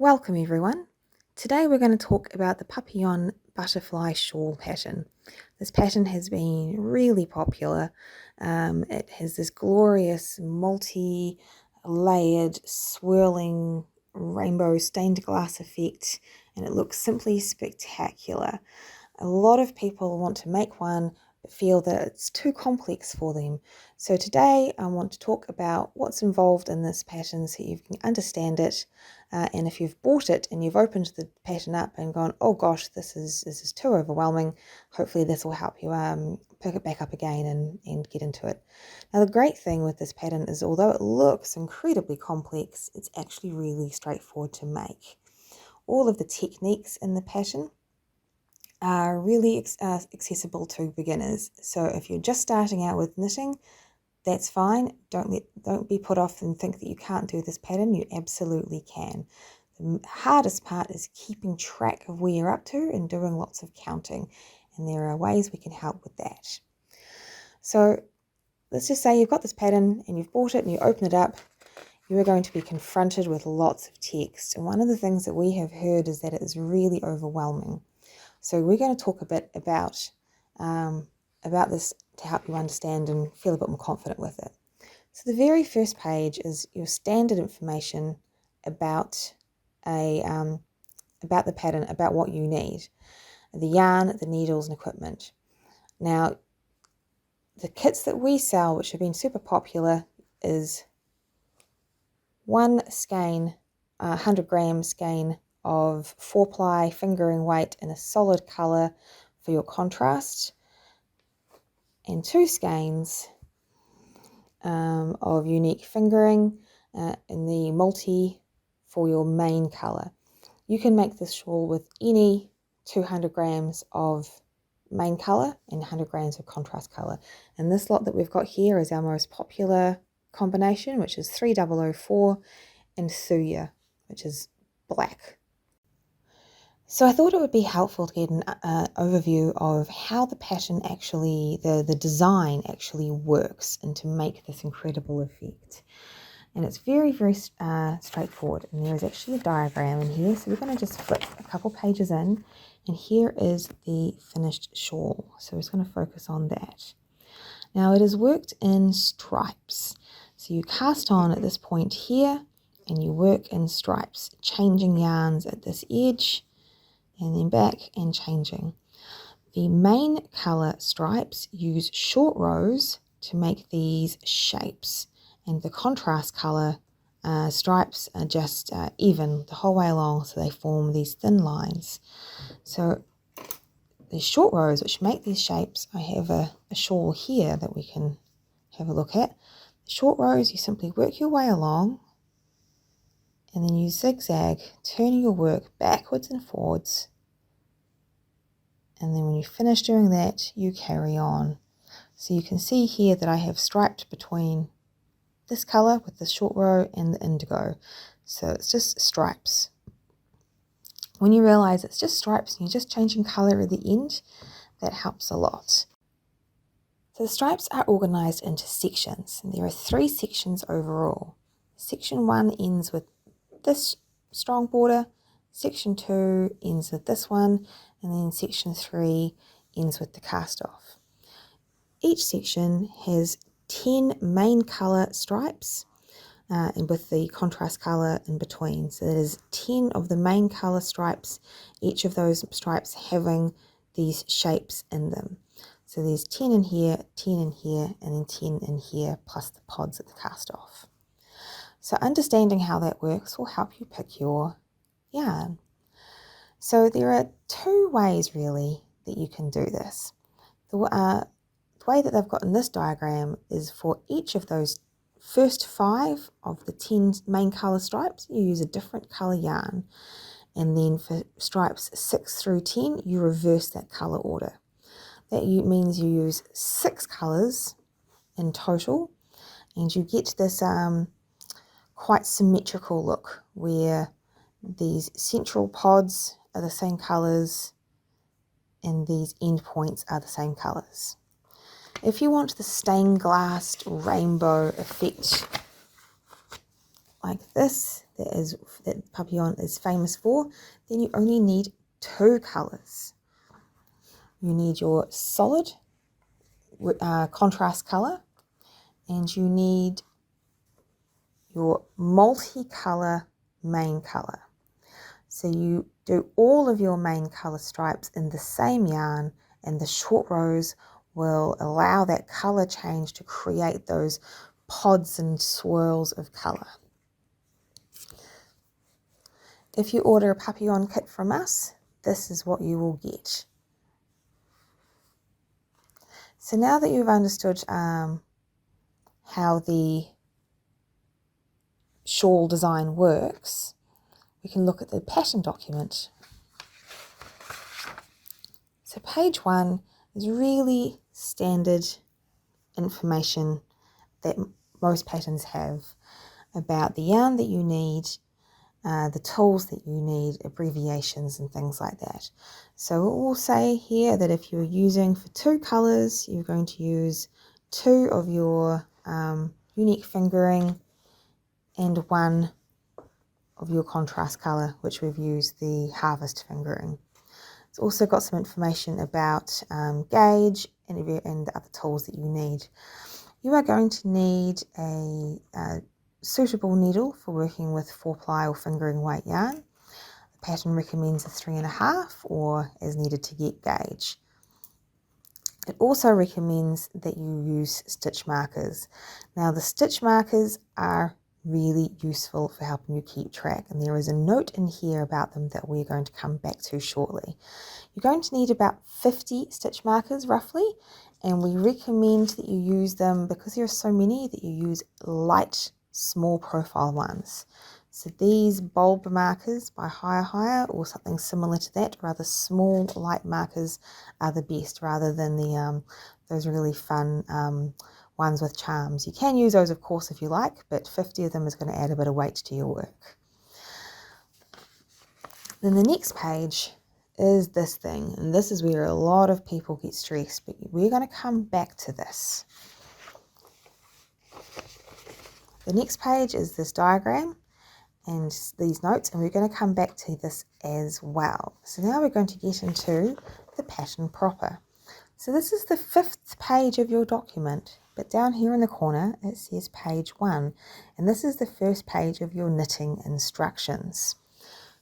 Welcome everyone. Today we're going to talk about the Papillon Butterfly Shawl pattern. This pattern has been really popular. It has this glorious multi-layered swirling rainbow stained glass effect, and it looks simply spectacular. A lot of people want to make one but feel that it's too complex for them. So today I want to talk about what's involved in this pattern so you can understand it. And if you've bought it and you've opened the pattern up and gone, oh gosh, this is too overwhelming, hopefully this will help you pick it back up again and get into it. Now the great thing with this pattern is although it looks incredibly complex, it's actually really straightforward to make. All of the techniques in the pattern are really accessible to beginners. So if you're just starting out with knitting, that's fine. Don't be put off and think that you can't do this pattern. You absolutely can. The hardest part is keeping track of where you're up to and doing lots of counting. And there are ways we can help with that. So let's just say you've got this pattern and you've bought it and you open it up. You are going to be confronted with lots of text. And one of the things that we have heard is that it is really overwhelming. So we're going to talk a bit about this to help you understand and feel a bit more confident with it. So the very first page is your standard information about the pattern, about what you need. The yarn, the needles and equipment. Now, the kits that we sell, which have been super popular, is one skein, 100 gram skein of 4-ply fingering weight in a solid colour for your contrast, and 2 skeins of unique fingering in the multi for your main colour. You can make this shawl with any 200 grams of main colour and 100 grams of contrast colour. And this lot that we've got here is our most popular combination, which is 3004 and Thuya, which is black. So I thought it would be helpful to get an overview of how the pattern actually, the design actually works and to make this incredible effect. And it's very, very straightforward. And there is actually a diagram in here. So we're going to just flip a couple pages in. And here is the finished shawl. So we're just going to focus on that. Now it is worked in stripes. So you cast on at this point here and you work in stripes, changing yarns at this edge and then back and changing. The main colour stripes use short rows to make these shapes, and the contrast colour stripes are just even the whole way along, so they form these thin lines. So the short rows which make these shapes, I have a shawl here that we can have a look at. The short rows, you simply work your way along and then you zigzag, turning your work backwards and forwards. And then when you finish doing that, you carry on. So you can see here that I have striped between this colour with the short row and the indigo. So it's just stripes. When you realise it's just stripes and you're just changing colour at the end, that helps a lot. So the stripes are organised into sections, and there are 3 sections overall. Section 1 ends with this strong border, section 2 ends with this one, and then section 3 ends with the cast off. Each section has 10 main colour stripes and with the contrast colour in between. So there's 10 of the main colour stripes, each of those stripes having these shapes in them. So there's 10 in here, 10 in here, and then 10 in here, plus the pods at the cast off. So understanding how that works will help you pick your yarn. So there are 2 ways really that you can do this. The way that they've got in this diagram is for each of those first 5 of the 10 main colour stripes, you use a different colour yarn. And then for stripes 6 through 10, you reverse that colour order. That means you use 6 colours in total, and you get this quite symmetrical look where these central pods are the same colours and these end points are the same colours. If you want the stained glass rainbow effect like this, that Papillon is famous for, then you only need 2 colours. You need your solid contrast colour, and you need your multicolour main colour. So you do all of your main colour stripes in the same yarn, and the short rows will allow that colour change to create those pods and swirls of colour. If you order a Papillon kit from us, this is what you will get. So now that you've understood how the shawl design works, we can look at the pattern document. So page 1 is really standard information that most patterns have about the yarn that you need, the tools that you need, abbreviations and things like that. So it will say here that if you're using for 2 colours, you're going to use 2 of your unique fingering and 1 of your contrast colour, which we've used the harvest fingering. It's also got some information about gauge and the other tools that you need. You are going to need a suitable needle for working with 4-ply or fingering weight yarn. The pattern recommends a 3.5 or as needed to get gauge. It also recommends that you use stitch markers. Now the stitch markers are really useful for helping you keep track, and there is a note in here about them that we're going to come back to shortly. You're going to need about 50 stitch markers roughly, and we recommend that you use them, because there are so many, that you use light small profile ones. So these bulb markers by Hire or something similar to that, rather small light markers, are the best, rather than the those really fun ones with charms. You can use those of course if you like, but 50 of them is going to add a bit of weight to your work. Then the next page is this thing, and this is where a lot of people get stressed, but we're going to come back to this. The next page is this diagram and these notes, and we're going to come back to this as well. So now we're going to get into the pattern proper. So this is the 5th page of your document, but down here in the corner it says page 1, and this is the first page of your knitting instructions.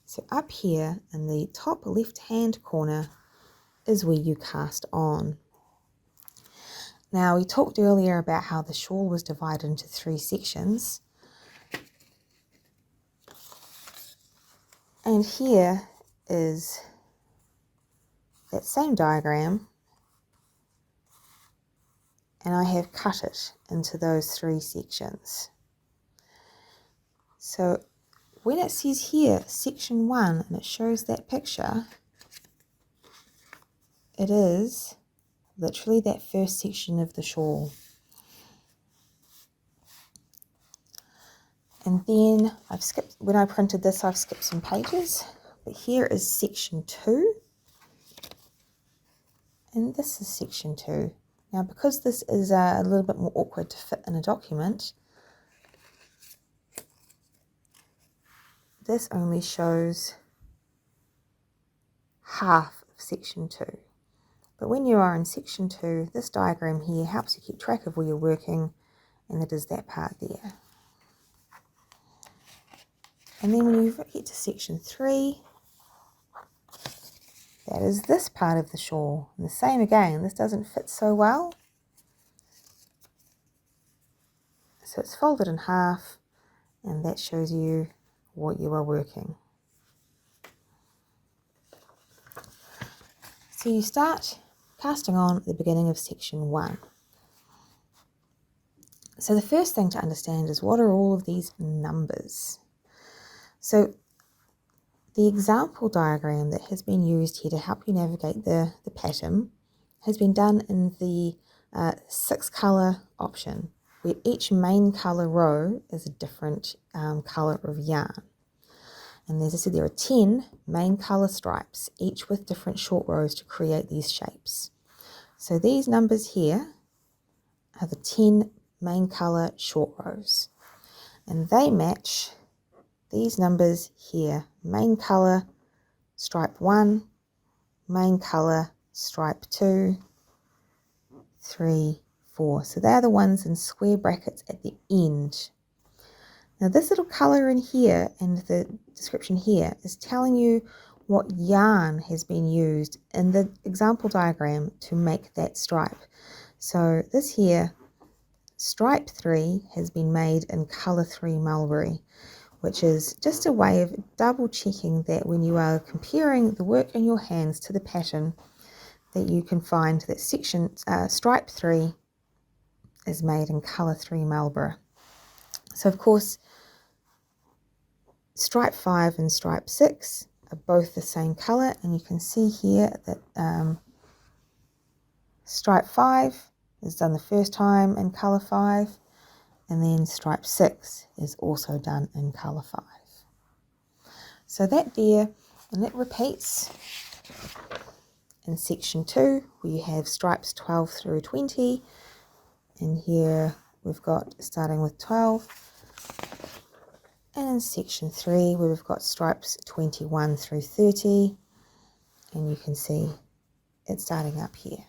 So up here in the top left hand corner is where you cast on. Now we talked earlier about how the shawl was divided into 3 sections, and here is that same diagram, and I have cut it into those 3 sections. So when it says here section 1 and it shows that picture, it is literally that first section of the shawl. And then when I printed this, I've skipped some pages, but here is section 2, and this is section 2. Now because this is a little bit more awkward to fit in a document, this only shows half of section 2. But when you are in section 2, this diagram here helps you keep track of where you're working, and it is that part there. And then when you get to section 3, that is this part of the shawl. And the same again, this doesn't fit so well. So it's folded in half, and that shows you what you are working. So you start casting on at the beginning of section 1. So the first thing to understand is, what are all of these numbers? So the example diagram that has been used here to help you navigate the pattern has been done in the 6 colour option, where each main colour row is a different colour of yarn. And as I said, there are 10 main colour stripes, each with different short rows to create these shapes. So these numbers here are the 10 main colour short rows, and they match these numbers here, main colour, stripe 1, main colour, stripe 2, 3, 4. So they're the ones in square brackets at the end. Now this little colour in here and the description here is telling you what yarn has been used in the example diagram to make that stripe. So this here, stripe 3, has been made in colour 3 mulberry, which is just a way of double checking that when you are comparing the work in your hands to the pattern, that you can find that section stripe 3 is made in colour 3 Marlborough. So of course stripe 5 and stripe 6 are both the same colour, and you can see here that stripe 5 is done the first time in colour 5, and then stripe 6 is also done in colour 5. So that there, and it repeats in section 2 where you have stripes 12 through 20, and here we've got starting with 12, and in section 3 where we've got stripes 21 through 30, and you can see it starting up here.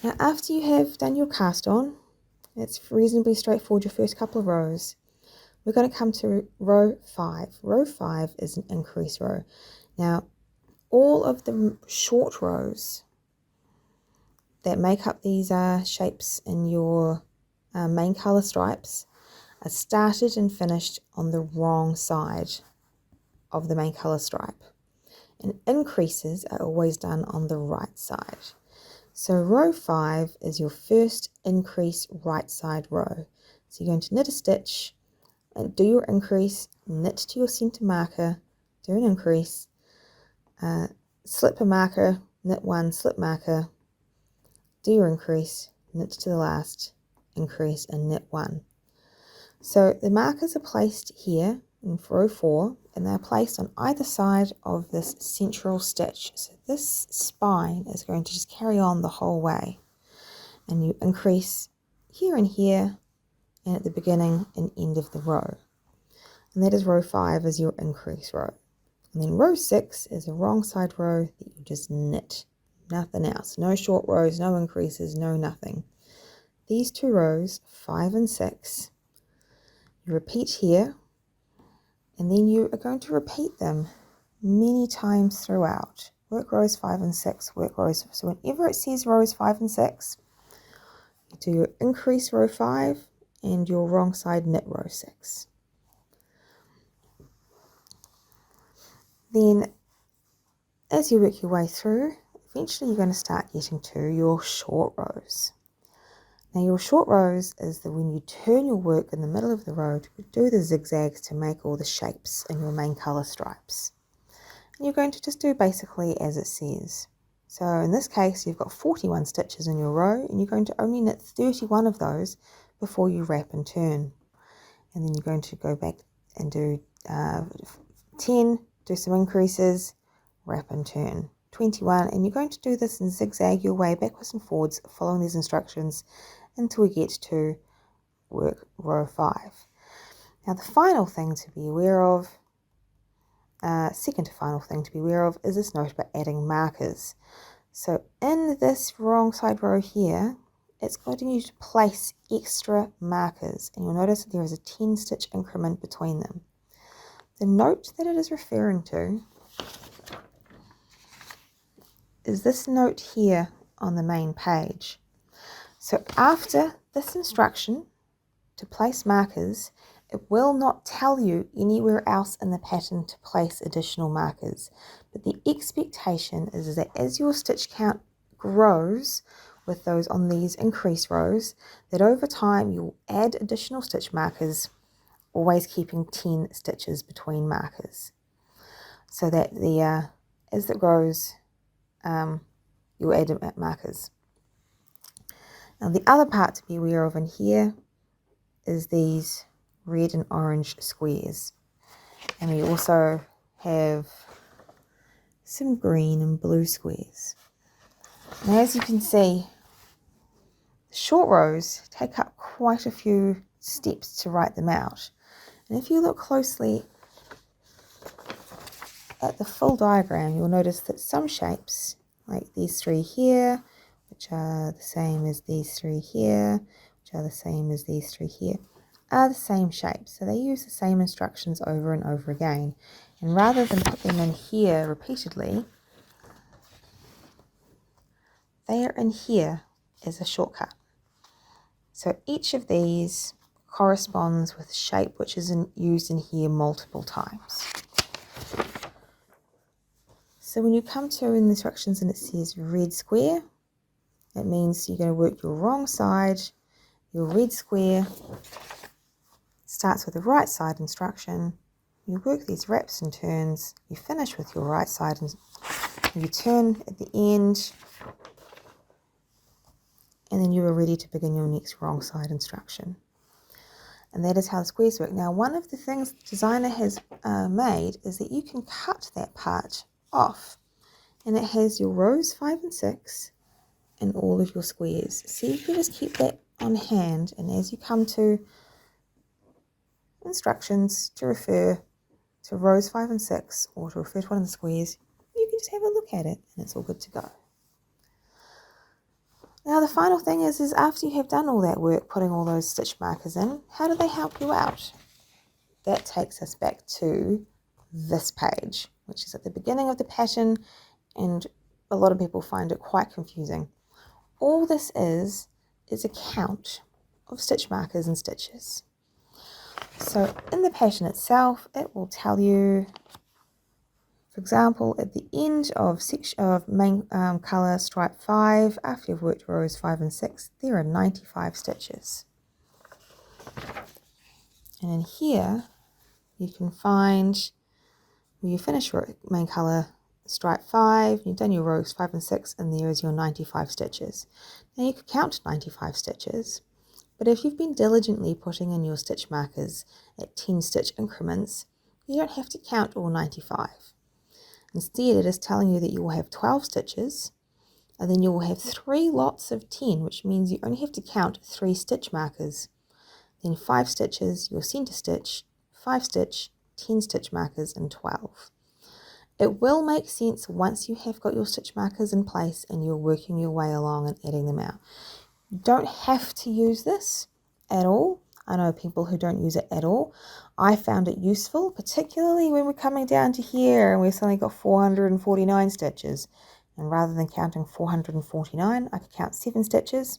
Now after you have done your cast on, it's reasonably straightforward, your first couple of rows. We're going to come to row 5. Row 5 is an increase row. Now all of the short rows that make up these shapes in your main colour stripes are started and finished on the wrong side of the main colour stripe, and increases are always done on the right side. So row 5 is your first increase right side row. So you're going to knit a stitch and do your increase, knit to your centre marker, do an increase, slip a marker, knit 1, slip marker, do your increase, knit to the last, increase and knit 1. So the markers are placed here in row 4, and they're placed on either side of this central stitch. So this spine is going to just carry on the whole way, and you increase here and here, and at the beginning and end of the row. And that is row 5 is your increase row. And then row 6 is a wrong side row that you just knit. Nothing else. No short rows, no increases, no nothing. These two rows, 5 and 6, you repeat here, and then you are going to repeat them many times throughout. Work rows 5 and 6, work rows. So whenever it says rows 5 and 6, you do your increase row 5 and your wrong side knit row 6. Then as you work your way through, eventually you're going to start getting to your short rows. Now your short rows is that when you turn your work in the middle of the row to do the zigzags to make all the shapes in your main colour stripes. And you're going to just do basically as it says. So in this case you've got 41 stitches in your row, and you're going to only knit 31 of those before you wrap and turn. And then you're going to go back and do 10, do some increases, wrap and turn. 21, and you're going to do this and zigzag your way backwards and forwards following these instructions until we get to work row 5. Now the final thing to be aware of, second to final thing to be aware of, is this note about adding markers. So in this wrong side row here, it's going you to place extra markers, and you'll notice that there is a 10 stitch increment between them. The note that it is referring to is this note here on the main page. So after this instruction to place markers, it will not tell you anywhere else in the pattern to place additional markers. But the expectation is that as your stitch count grows with those on these increase rows, that over time you'll add additional stitch markers, always keeping 10 stitches between markers. So that the as it grows, you'll add markers. Now the other part to be aware of in here is these red and orange squares, and we also have some green and blue squares. Now as you can see, The short rows take up quite a few steps to write them out. And if you look closely at the full diagram, you'll notice that some shapes, like these three here, which are the same as these three here, which are the same as these three here, are the same shape. So they use the same instructions over and over again. And rather than put them in here repeatedly, they are in here as a shortcut. So each of these corresponds with a shape which is used in here multiple times. So when you come to in the instructions and it says red square, it means you're going to work your wrong side. Your red square starts with the right side instruction. You work these wraps and turns. You finish with your right side and you turn at the end. And then you are ready to begin your next wrong side instruction. And that is how the squares work. Now, one of the things the designer has made is that you can cut that part off. And it has your rows 5 and 6 and all of your squares. So you can just keep that on hand. And as you come to instructions to refer to rows 5 and 6 or to refer to one of the squares, you can just have a look at it and it's all good to go. Now the final thing is after you have done all that work, putting all those stitch markers in, how do they help you out? That takes us back to this page, which is at the beginning of the pattern, and a lot of people find it quite confusing. All this is a count of stitch markers and stitches. So in the pattern itself, it will tell you, for example, at the end of main colour stripe 5, after you've worked rows 5 and 6, there are 95 stitches. And in here, you can find where you finish your main colour stripe 5, you've done your rows 5 and 6, and there is your 95 stitches. Now you could count 95 stitches, but if you've been diligently putting in your stitch markers at 10 stitch increments, you don't have to count all 95. Instead, it is telling you that you will have 12 stitches, and then you will have 3 lots of 10, which means you only have to count 3 stitch markers. Then 5 stitches, your center stitch, 5 stitch, 10 stitch markers, and 12. It will make sense once you have got your stitch markers in place and you're working your way along and adding them out. You don't have to use this at all. I know people who don't use it at all. I found it useful, particularly when we're coming down to here and we've suddenly got 449 stitches. And rather than counting 449, I could count 7 stitches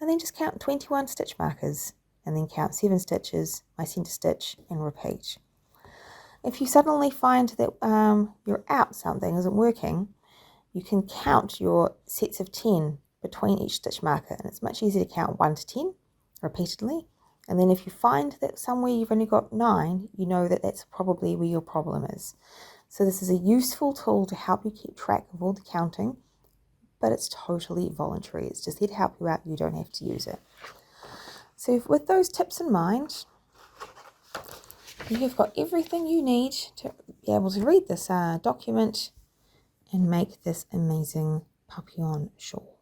and then just count 21 stitch markers and then count 7 stitches, my center stitch, and repeat. If you suddenly find that you're out, something isn't working, you can count your sets of 10 between each stitch marker, and it's much easier to count 1 to 10 repeatedly. And then if you find that somewhere you've only got 9, you know that that's probably where your problem is. So this is a useful tool to help you keep track of all the counting, but it's totally voluntary. It's just there to help you out. You don't have to use it. So with those tips in mind, you've got everything you need to be able to read this document and make this amazing Papillon shawl.